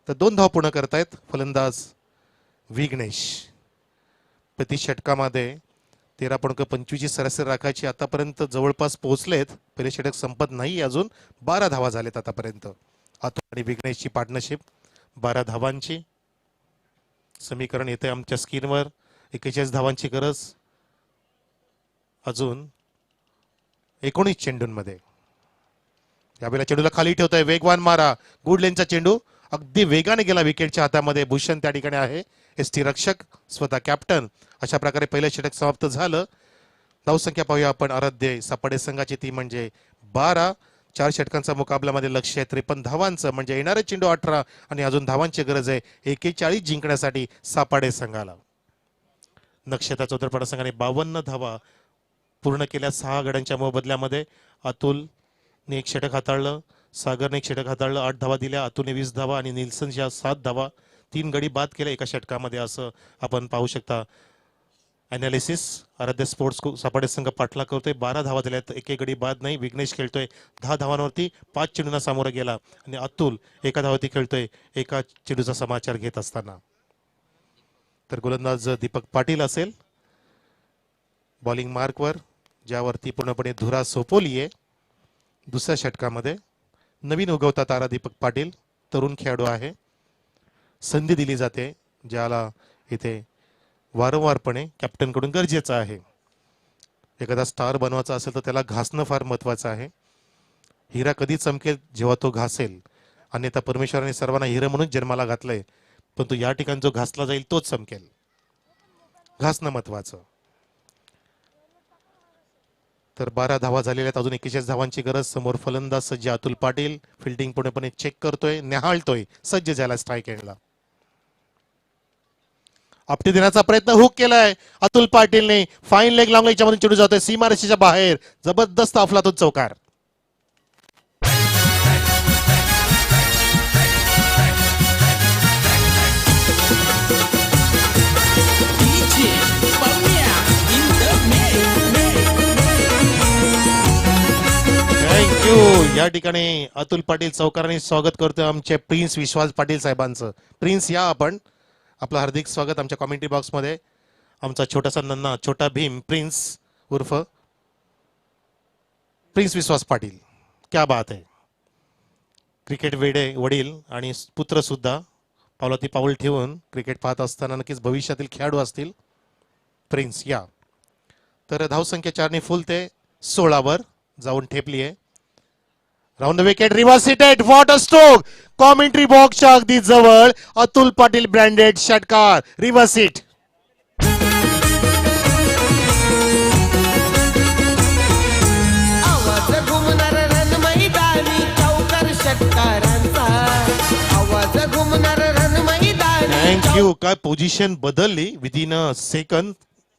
तर 2 धाव पूर्ण करतायत फलंदाज विघ्नेश. प्रति षटकामध्ये 13.25 सरासरी राखायची आतापर्यंत जवळपास पोहोचलेत. पहिले षटक संपत नाही अजून. 12 धावा झालेत आतापर्यंत. अतुल आणि विघ्नेशची पार्टनरशिप 12 धावांची. समीकरण येते आमच्या स्क्रीनवर. 41 धावांची गरज अजून 19 चेंडूंमध्ये. यावेळेला चेंडूला खाली ठेवतोय. वेगवान मारा. गुड लेनचा चेंडू अगदी वेगाने गेला विकेटच्या हातामध्ये. भूषण त्या ठिकाणी आहे. एसटी रक्षक स्वतः कॅप्टन. अशा प्रकारे पहिलं षटक समाप्त झालं. धावसंख्या पाहूया आपण. आराध्य सापाडे संघाची ती म्हणजे 12. 4 षटकांचा मुकाबल्यामध्ये लक्ष आहे 53 धावांचं. म्हणजे येणारे चेंडू 18 आणि अजून धावांची गरज आहे 41 जिंकण्यासाठी सापाडे संघाला. नक्षत्रा चौधरपाडा संघाने 52 धावा पूर्ण केल्या 6 गड्यांच्या मोबदल्यामध्ये. अतुलने 1 षटक हाताळलं. सागरने 1 षटक हाताळलं. 8 धावा दिल्या. अतुलने 20 धावा आणि निल्सनच्या 7 धावा. 3 गडी बाद केल्या एका षटकामध्ये असं आपण पाहू शकता. अनालिसिस. आराध्य स्पोर्ट्स सापाडे संघ पाठला करतोय. 12 धावा दिल्यात. एक गडी बाद नाही. विघ्नेश खेळतोय 10 धावांवरती 5 चेंडूंना सामोरा गेला आणि अतुल 1 धावावरती खेळतोय 1 चेंडूचा समाचार घेत असताना. तर गोलंदाज दीपक पाटील असेल बॉलिंग मार्कवर, ज्यावरती पूर्णपणे धुरा सोपवली आहे. दुसऱ्या षटकामध्ये नवीन उगवता तारा दीपक पाटील तरुण खेळाडू आहे. संधी दिली जाते ज्याला इथे वारंवारपणे कॅप्टनकडून गरजेचं आहे. एखादा स्टार बनवायचा असेल तर त्याला घासणं फार महत्वाचं आहे. हिरा कधी चमकेल जेव्हा तो घासेल. अन्यथा परमेश्वराने सर्वांना हिरा म्हणून जन्माला घातलंय, परंतु या ठिकाणी जो घासला जाईल तोच चमकेल. घासणं महत्वाचं. तर 12 धावा झालेल्या आहेत. अजून 41 धावांची गरज. समोर फलंदाज सज्ज अतुल पाटील. फिल्डिंग पूर्णपणे चेक करतोय, न्याहाळतोय, सज्ज झाला स्ट्राईक एंडला. आपटी देण्याचा प्रयत्न हुक केलाय अतुल पाटीलने. फाईन लेग लॉंग लेगच्या मधून चेंडू जातोय सीमारेषेच्या बाहेर. जबरदस्त अफलातून चौकार. थँक्यू. या ठिकाणी अतुल पाटील चौकाराने स्वागत करतोय आमचे प्रिन्स विश्वास पाटील साहेबांचं. प्रिन्स या आपण. आपलं हार्दिक स्वागत आमच्या कॉमेंट्री बॉक्समध्ये. आमचा छोटासा नन्ना छोटा भीम प्रिन्स उर्फ प्रिन्स विश्वास पाटील. क्या बात आहे. क्रिकेट वेडे वडील आणि पुत्र सुद्धा पावलाती पाऊल ठेवून क्रिकेट पाहत असताना नक्कीच भविष्यातील खेळाडू असतील. प्रिन्स या. तर धावसंख्या 4 ने फुल ते 16 जाऊन ठेपली आहे. Round the wicket. Reverse hitted. What a stroke. Commentary बॉक्सच्या अगदी जवळ अतुल पाटील ब्रँडेड षटकार. Reverse hit. आवाज घुमणार रण मैदानी चौकार षटकारांचा. आवाज घुमणार रण मैदानी. थँक्यू. काय पोझिशन बदलली विदिन अ सेकंद.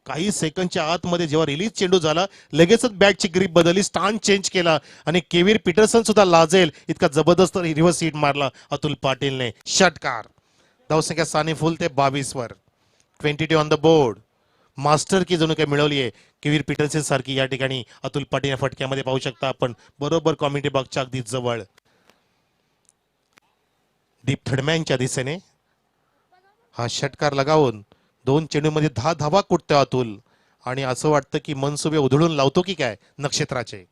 काही सेकंदच्या आतमध्ये जेव्हा रिलीज चेंडू झाला लगेचच बॅटची ग्रीप बदलली, स्टान चेंज केला आणि केविर पीटरसन सुद्धा लाजेल इतका जबरदस्त रिव्हर्स हिट मारला अतुल पाटीलने. षटकार. धावसंख्या 6 ने फुल ते 22 22 ऑन द बोर्ड. मास्टर की जणू काही मिळवली आहे केविर पीटरसन सारखी या ठिकाणी अतुल पाटील या फटक्यामध्ये पाहू शकता आपण. बरोबर कॉमेंट्री बॉक्सच्या अगदी जवळ. डीप थर्डमॅनच्या दिशेने हा षटकार लगावून 2 चेंडूमध्ये 10 धावा कुटतोय अतुल. आणि असं वाटतं की मनसुबे उधळून लावतो की काय नक्षत्राचे.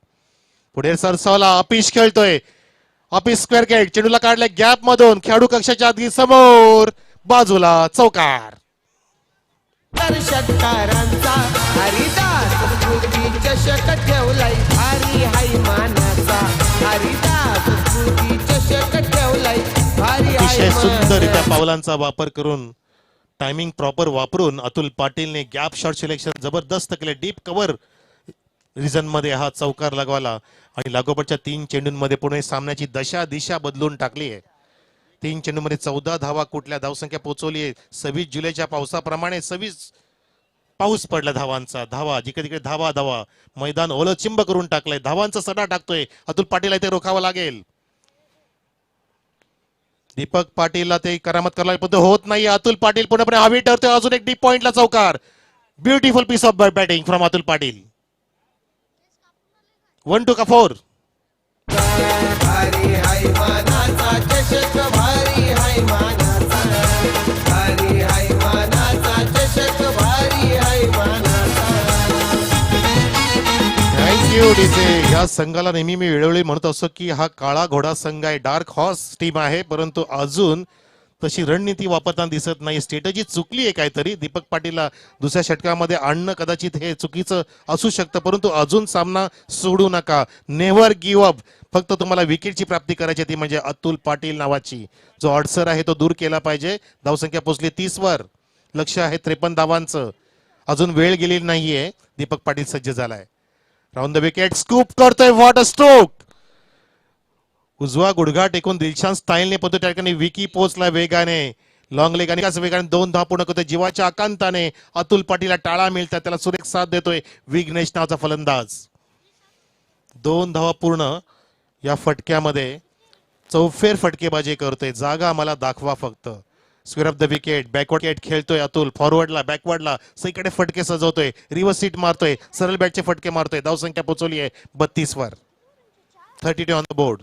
पुढे सरसावला ऑफिस खेळतोय. ऑफिस स्क्वेअर गेट. चेंडूला काढलाय गॅप मधून. खेळाडू कक्षाच्या अगदी समोर. बाजूला चौकार. षटकारांचा हरिदास स्मृती चषक ठेवलाय भारी हाय मानाचा. हरिदास स्मृती चषक ठेवलाय भारी अतिशय हाय सुंदररित्या मानाचा. पावलांचा वापर करून टायमिंग प्रॉपर वापरून अतुल पाटीलने गॅप शॉट सिलेक्शन जबरदस्त केले. डीप कव्हर रिजन मध्ये हा चौकार लगवाला आणि लागोपाठच्या 3 चेंडूंमध्ये पुणे सामन्याची दिशा बदलून टाकली आहे. 3 चेंडूमध्ये 14 धावा कुठल्या. धावसंख्या पोहोचवली आहे 26 जुलैच्या पावसाप्रमाणे. 26 पाऊस पडला धावांचा. धावा जिकडे तिकडे धावा धावा. मैदान ओलं चिंब करून टाकलंय. धावांचा सडा टाकतोय अतुल पाटील. ते रोखावं लागेल. दीपक पाटीलला ते करामत करायला पण होत नाही. अतुल पाटील पूर्णपणे हवी ठरतोय. अजून एक डीप पॉइंटला चौकार. Beautiful piece of batting from Atul Patil. 1-2 का 4. भारी हाय मानाचा चषक भारी हाय मानाचा. भारी हाय मानाचा चषक भारी हाय मानाचा. डीजे या संघाला नेहमी मी वेळोवेळी म्हणत असतो की हा काळा घोडा संघ आहे, डार्क हॉर्स टीम आहे, परंतु अजून तशी रणनीती वापरताना दिसत नाही. स्ट्रॅटेजी चुकली आहे काहीतरी. दीपक पाटीलला दुसऱ्या षटकामध्ये आणणं कदाचित हे चुकीचं असू शकतं, परंतु अजून सामना सोडू नका. Never give up. फक्त तुम्हाला विकेटची प्राप्ती करायची ती म्हणजे अतुल पाटील नावाची जो अडसर आहे तो दूर केला पाहिजे. धावसंख्या पोहोचली 30 वर. लक्ष आहे 53 धावांचं. अजून वेळ गेलेली नाहीये. दीपक पाटील सज्ज झालाय. राऊंड द विकेट स्कूप करतोय. What a stroke. उजवा गुडघा टेकून दिलशान स्टाईलने पद्धत त्या ठिकाणी विकी पोचला वेगाने. लॉंग लेग आणि वेगाने 2 धावा पूर्ण करतोय. जीवाच्या आकांताने अतुल पाटीलला टाळा मिळतात. त्याला सुरेख साथ देतोय विघ्नेश नावाचा फलंदाज. 2 धावा पूर्ण या फटक्यामध्ये. चौफेर फटकेबाजी करतोय. जागा मला दाखवा फक्त. Square of the wicket. Backward wicket खेळतोय अतुल. फॉरवर्डला बॅकवर्डला सगळीकडे फटके सजवतोय. रिव्हर्स सीट मारतोय. सरळ बॅटचे फटके मारतोय. धावसंख्या पोहोचवली आहे 32 वर. 32 ऑन द बोर्ड.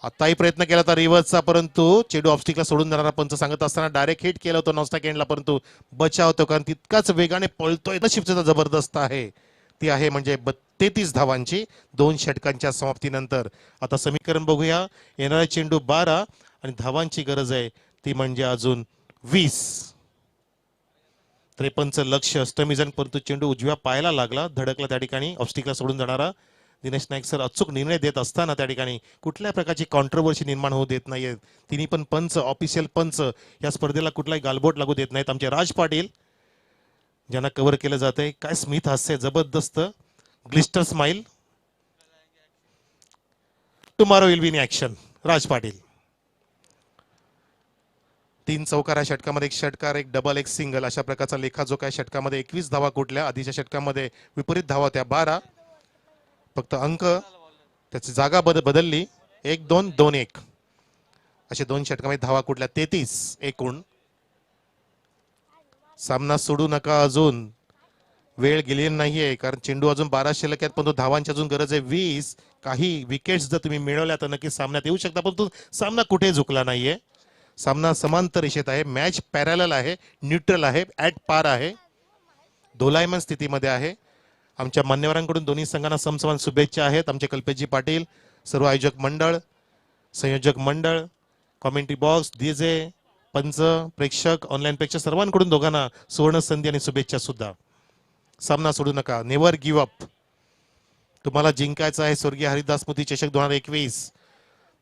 आताही प्रयत्न केला होता रिव्हर्सचा, परंतु चेंडू ऑफस्टिकला सोडून जाणारा पंच सांगत असताना डायरेक्ट हिट केलं होतं नॉस्टॅक एंडला, परंतु बचाव होतो कारण तितकाच वेगाने पळतोय. नशीबचा जबरदस्त आहे. ती आहे म्हणजे 33 धावांची 2 षटकांच्या समाप्तीनंतर. आता समीकरण बघूया. येणारा चेंडू 12 आणि धावांची गरज आहे ती म्हणजे अजून 20. 53चं लक्ष अष्टमीजन, परंतु चेंडू उजव्या पायाला लागला. धडकला त्या ठिकाणी ऑफस्टिकला सोडून जाणारा. दिनेश नाईक सर अचूक निर्णय देत असताना त्या ठिकाणी कुठल्या प्रकारची कॉन्ट्रोवर्सी निर्माण होऊ देत नाहीये. तिन्ही पण पंच, ऑफिशियल पंच या स्पर्धेला कुठलाही गालबोट लागू देत नाहीत. आमचे राज पाटील ज्यांना कव्हर केलं जातंय. काय स्मिथ हास्य, जबरदस्त glister smile. Tomorrow will be in action. Raj Patil 3 चौकार या षटकामध्ये. 1 षटकार, 1 डबल, 1 सिंगल अशा प्रकारचा लेखा जो काय षटकामध्ये 21 धावा कुठल्या. आधीच्या षटकामध्ये विपरीत धावा होत्या 12. फक्त अंक त्याची जागा बदलली. 1-2, 2-1 असे 2 षटकामध्ये धावा कुठल्या 33 एकूण. सामना सोडू नका. अजून वेळ गेलेली नाहीये कारण चेंडू अजून 12 शिल्लक आहेत, परंतु धावांची अजून गरज आहे 20. काही विकेट्स जर तुम्ही मिळवल्या तर नक्की सामन्यात येऊ शकता, परंतु सामना कुठे झुकला नाहीये. सामना समांतर रेषेत आहे. मॅच पॅरलल आहे, न्यूट्रल आहे, ऍट पार आहे, दोलायमान स्थितीमध्ये आहे. आमच्या मान्यवरांकडून दोन्ही संघांना समसमान शुभेच्छा आहेत. आमचे कल्पेशजी पाटील, सर्व आयोजक मंडळ, संयोजक मंडळ, कॉमेंट्री बॉक्स, डीजे, पंच, प्रेक्षक, ऑनलाईन प्रेक्षक सर्वांकडून दोघांना सुवर्ण संधी आणि शुभेच्छा सुद्धा. सामना सोडू नका. Never give up. तुम्हाला जिंकायचं आहे स्वर्गीय हरिदास स्मृती चषक 2021.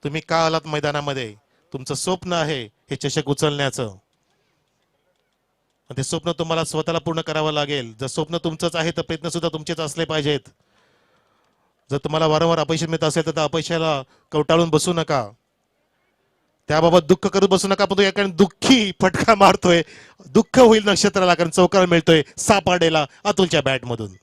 तुम्ही का आलात मैदानामध्ये? तुमचं स्वप्न आहे हे चषक उचलण्याचं. ते स्वप्न तुम्हाला स्वतःला पूर्ण करावं लागेल. जर स्वप्न तुमचंच आहे तर प्रयत्न सुद्धा तुमचेच असले पाहिजेत. जर तुम्हाला वारंवार अपयश मिळत असेल तर त्या अपयशाला कवटाळून बसू नका. त्याबाबत दुःख करत बसू नका. पण तो याकडे दुःखी फटका मारतोय. दुःख होईल नक्षत्राला कारण चौकार मिळतोय सापाडेला अतुलच्या बॅट मधून.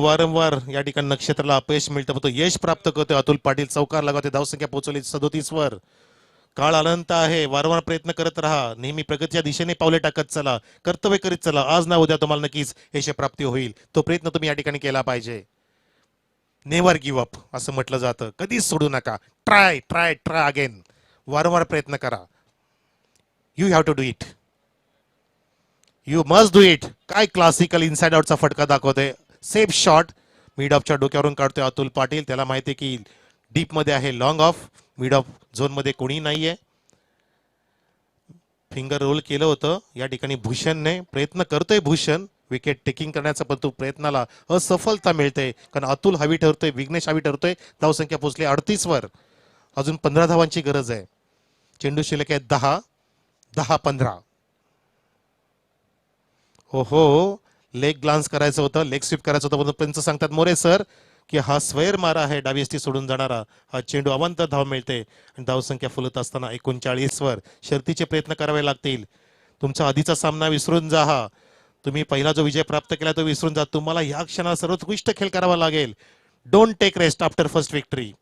वारंवार या ठिकाणी नक्षत्राला अपयश मिळतं, पण तो यश प्राप्त करतोय अतुल पाटील. चौकार लगावते. धावसंख्या पोहोचवली 37 वर. काळ अनंत आहे. वारंवार प्रयत्न करत राहा. नेहमी प्रगतीच्या दिशेने पावले टाकत चला. कर्तव्य करीत चला. आज ना उद्या तुम्हाला नक्कीच यश प्राप्ती होईल. तो प्रयत्न तुम्ही या ठिकाणी केला पाहिजे. नेव्हर गिव्ह अप असं म्हटलं जातं. कधीच सोडू नका. Try try try again. वारंवार प्रयत्न करा. You have to do it. You must do it. काय क्लासिकल इनसाइड आउटचा फटका दाखवतोय. सेफ शॉट मिड ऑफच्या डोक्यावरून काढतोय अतुल पाटील. त्याला माहिती आहे की डीप मध्ये आहे long of. Mid of zone मध्ये कोणी नाहीये. फिंगर रोल केलं होतं या ठिकाणी भूषणने. प्रयत्न करतोय भूषण विकेट टेकिंग करण्याचा, पण तो प्रयत्नाला असफलता मिळते कारण अतुल हवी ठरतोय, विघ्नेश हवी ठरतोय. धावसंख्या पोहोचली 38 वर. अजून 15 धावांची गरज आहे. चेंडू शिल्लक आहे 10. 10-15. हो हो, लेग ग्लान्स करायचं होतं, लेग स्वीप करायचं होतं, पण पंच सांगतात मोरे सर की हा स्वैर मारा आहे डावीष्टी सोडून जाणारा. हा चेंडू अवंत धाव मिळते आणि धावसंख्या फुलत असताना 39 वर. शर्तीचे प्रयत्न करावे लागतील. तुमचा आधीचा सामना विसरून जा. हा तुम्ही पहिला जो विजय प्राप्त केला तो विसरून जा. तुम्हाला या क्षणाला सर्वोत्कृष्ट खेळ करावा लागेल. Don't take rest after first victory,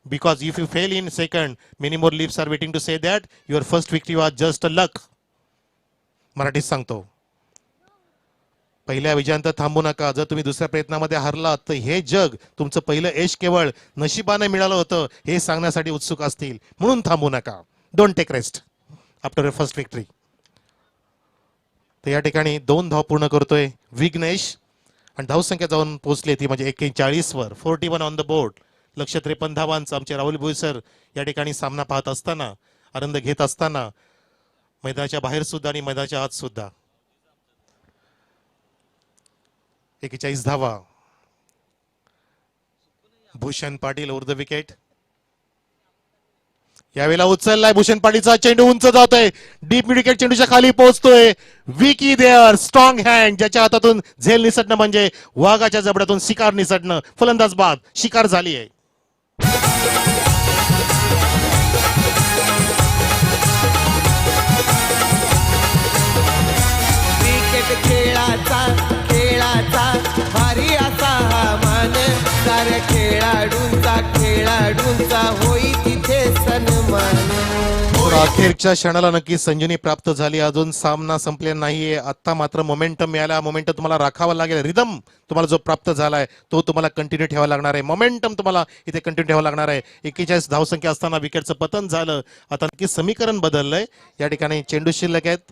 because if you fail in second many more lips are waiting to say that your first victory was just a luck. मराठीत सांगतो. पहिल्या विजयानंतर थांबू नका. जर तुम्ही दुसऱ्या प्रयत्नामध्ये हरलात तर हे जग तुमचं पहिलं यश केवळ नशिबाने मिळालं होतं हे सांगण्यासाठी उत्सुक असतील. म्हणून थांबू नका. Don't take rest after a first victory. तर या ठिकाणी 2 धाव पूर्ण करतोय विघ्नेश आणि धावसंख्या जाऊन पोहोचली ती म्हणजे 41 वर. 41 ऑन द बोर्ड. लक्ष 53 धावांचं. आमचे राहुल भोईसर या ठिकाणी सामना पाहत असताना आनंद घेत असताना मैदानाच्या बाहेर सुद्धा आणि मैदानाच्या आत सुद्धा. 41 धावा. Bhushan Patil over the wicket. यावेळेला उचललाय भूषण पाटीलचा चेंडू उंच जातोय. डीप मिड विकेट चेंडूच्या खाली पोहोचतोय. Vicky there strong hand. ज्याच्या हातातून झेल निसटणं म्हणजे वाघाच्या जबड्यातून शिकार निसटणं. फलंदाज बाद. शिकार झाली आहे. क्रिकेट खेळाचा भारी असा हा मान, साऱ्या खेळाडूंचा होई तिथे सन्मान. तर अखेरच्या क्षणाला नक्की संजीवनी प्राप्त झाली. अजून सामना संपलेला नाहीये. आता मात्र मोमेंटम मिळाला. मोमेंटम तुम्हाला राखावा लागेल. रिदम तुम्हाला जो प्राप्त झालाय तो तुम्हाला कंटिन्यू ठेवावा लागणार आहे. मोमेंटम तुम्हाला इथे कंटिन्यू ठेवावा लागणार आहे. 41 धावसंख्या असताना विकेटचं पतन झालं. आता नक्की समीकरण बदललंय. या ठिकाणी चेंडू शिल्लक आहेत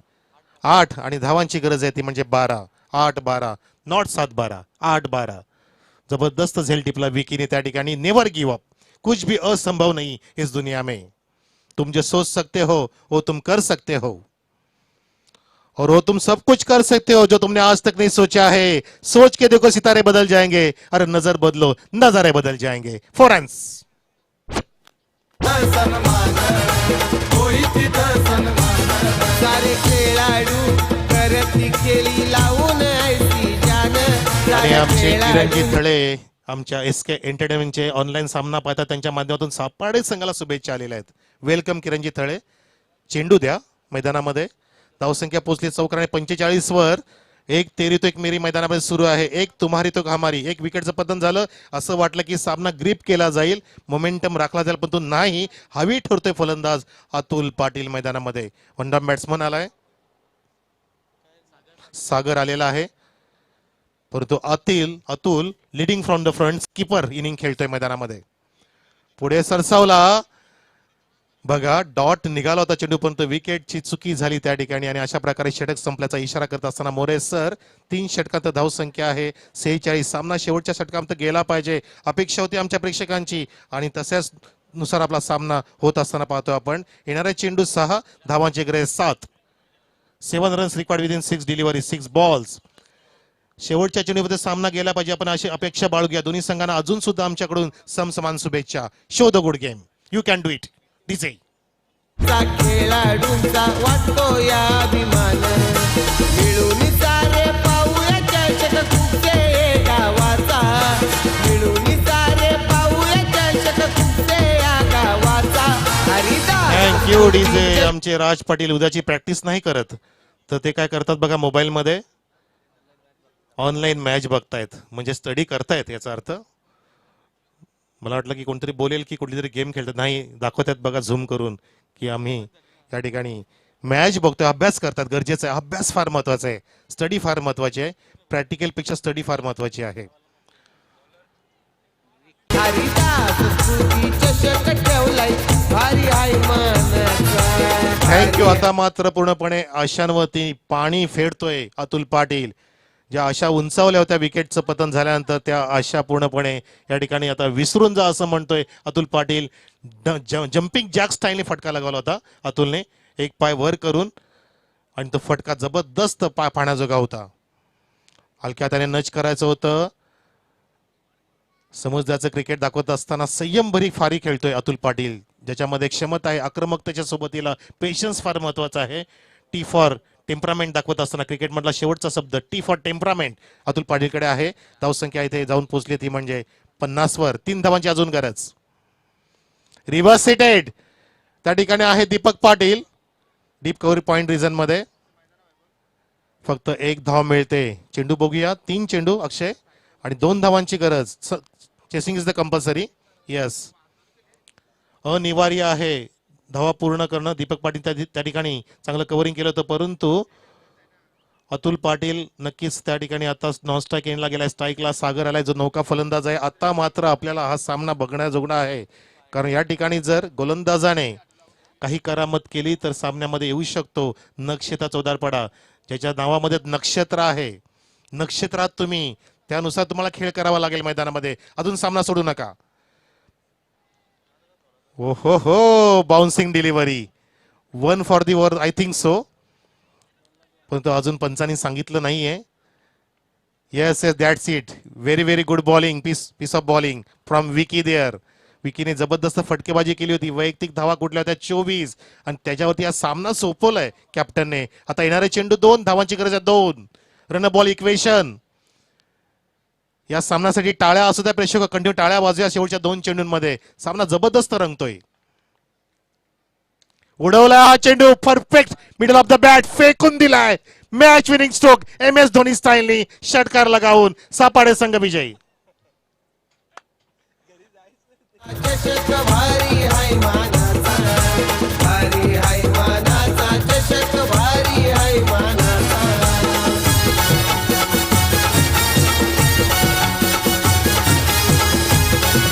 8 आणि धावांची गरज आहे ती म्हणजे 12. 8-12 नॉट 7-12. 8-12. जबरदस्त झेल टिपला विकीने त्या ठिकाणी. Never give up. कुछ भी असंभव नहीं इस दुनिया में. तुम जो सोच सकते हो वो तुम कर सकते हो और वो तुम सब कुछ कर सकते हो जो तुमने आज तक नहीं सोचा है. सोच के देखो सितारे बदल जाएंगे. अरे नजर बदलो नजारे बदल जाएंगे. 4 रन्स. सारे खेळाडू करती केली लावून ऐसी जान. आणि आमचे किरणजी थळे आमच्या SK एंटरटेनमेंटचे ऑनलाईन सामना पाहतात त्यांच्या माध्यमातून सापाडे संघाला शुभेच्छा आलेल्या आहेत. वेलकम किरणजी थळे. चेंडू द्या मैदानामध्ये. धावसंख्या पोहोचली 45 वर. एक तेरी तो एक मेरी मैदानामध्ये सुरू आहे. एक तुम्हारी तो हमारी. एक विकेटचं पतन झालं. असं वाटलं की सामना ग्रीप केला जाईल, मोमेंटम राखला जाईल, पण तो नाही. हवी ठरतोय फलंदाज अतुल पाटील मैदानामध्ये. वन डाऊन बॅट्समन आलाय. सागर आलेला आहे. परंतु Atul leading from the front keeper inning खेळतोय मैदानामध्ये. पुढे सरसावला. बघा डॉट निघाला होता चेंडू पण विकेटची चुकी झाली त्या ठिकाणी आणि अशा प्रकारे षटक संपल्याचा इशारा करत असताना मोरे सर 3 षटकांत धावसंख्या आहे 46. सामना शेवटच्या षटकांत गेला पाहिजे अपेक्षा होती आमच्या प्रेक्षकांची आणि तशाच नुसार आपला सामना होत असताना पाहतो आपण. येणाऱ्या चेंडू 6 धावांची गरज 7. 7 runs required within 6 delivery 6 balls. शेवटच्या चेंडूमध्ये सामना गेला पाहिजे आपण अशी अपेक्षा बाळगूया. दोन्ही संघांना अजून सुद्धा आमच्याकडून समसमान शुभेच्छा. Show the good game. You can do it. DJ खेळाडूंचा वाटतो या अभिमान. मिळून सारे पाहूया चषक कुठे गावाचा. मिळून सारे पाहूया चषक कुठे या गावाचा. Haridas thank you DJ. आमचे राज पाटील उद्याची प्रॅक्टिस नाही करत तर ते काय करतात बघा मोबाईल मध्ये ऑनलाईन मॅच बघतायत म्हणजे स्टडी करतायत. याचा अर्थ मला वाटलं की कोणतरी बोलेल की कुठली तरी गेम खेळतात. नाही दाखवतात बघा झूम करून की आम्ही या ठिकाणी मॅच बघतोय. अभ्यास करतात. गरजेचं आहे. अभ्यास फार महत्वाचा आहे. स्टडी फार महत्वाची आहे. प्रॅक्टिकल पेक्षा स्टडी फार महत्वाची आहे. हरिदास स्तुती चषक ठेवलाय भारी आहे मानाचा. थँक्यू. आता मात्र पूर्णपणे आशांवरती पाणी फेडतोय अतुल पाटील. ज्या आशा उंचावल्या होत्या विकेटचं पतन झाल्यानंतर त्या आशा पूर्णपणे या ठिकाणी आता विसरून जा असं म्हणतोय अतुल पाटील. जम्पिंग जॅक स्टाईलने फटका लगावला होता अतुलने एक पाय वर करून आणि तो फटका जबरदस्त पाण्याजोगा होता. हलक्या त्याने नच करायचं होतं. समुद्राचं क्रिकेट दाखवत असताना संयमभरी फारी खेळतोय अतुल पाटील ज्याच्यामध्ये क्षमता आहे. आक्रमकतेच्या सोबतीला पेशन्स फार महत्वाचा आहे. टी फॉर टेम्परामेंट दाखवत असताना क्रिकेट मधला शेवटचा शब्द टी फॉर टेम्परामेंट अतुल पाटीलकडे आहे. धावसंख्या इथे जाऊन पोहोचली ती म्हणजे 50 वर. 3 धावांची अजून गरज. रिव्हर्स सेटेड त्या ठिकाणी आहे Deepak Patil. Deep cover point region मध्ये फक्त 1 धाव मिळते. चेंडू बघूया. 3 चेंडू अक्षय आणि 2 धावांची गरज. Chasing is the compulsory. Yes अनिवार्य आहे धावा पूर्ण करणं. दीपक पाटील त्या ठिकाणी चांगलं कव्हरिंग केलं होतं परंतु अतुल पाटील नक्कीच त्या ठिकाणी आता नॉन स्ट्राईक एंडला गेलाय. स्ट्राईकला सागर आलाय जो नौका फलंदाज आहे. आता मात्र आपल्याला हा सामना बघण्याजोगणा आहे, कारण या ठिकाणी जर गोलंदाजाने काही करामत केली तर सामन्यामध्ये येऊ शकतो नक्षता चौदारपडा, ज्याच्या नावामध्ये नक्षत्र आहे. नक्षत्रात तुम्ही त्यानुसार तुम्हाला खेळ करावा लागेल मैदानामध्ये. अजून सामना सोडू नका. ओ हो bouncing delivery, 1 for the over I think so, पण तो अजून पंचांनी सांगितलं नाहीये. Yes yes that's it. Very very good bowling, piece of bowling from Vicky there. विकीने जबरदस्त फटकेबाजी केली होती. वैयक्तिक धावा कुठल्या होत्या 24, आणि त्याच्यावरती हा सामना सोपवलाय कॅप्टनने. आता येणारे चेंडू 2 धावांची गरज आहे. 2 रन बॉल इक्वेशन. या सामन्यासाठी टाळ्या असू द्या प्रेक्षक, कंटिन्यू टाळ्या वाजूया शेवटच्या 2 चेंडूंमध्ये. सामना जबरदस्त रंगतोय. उडवला हा चेंडू, perfect middle of the bat, फेकून दिलाय. Match winning stroke MS Dhoni स्टाईलनी षटकार लगावून सापाडे संघ विजयी. चषक भारी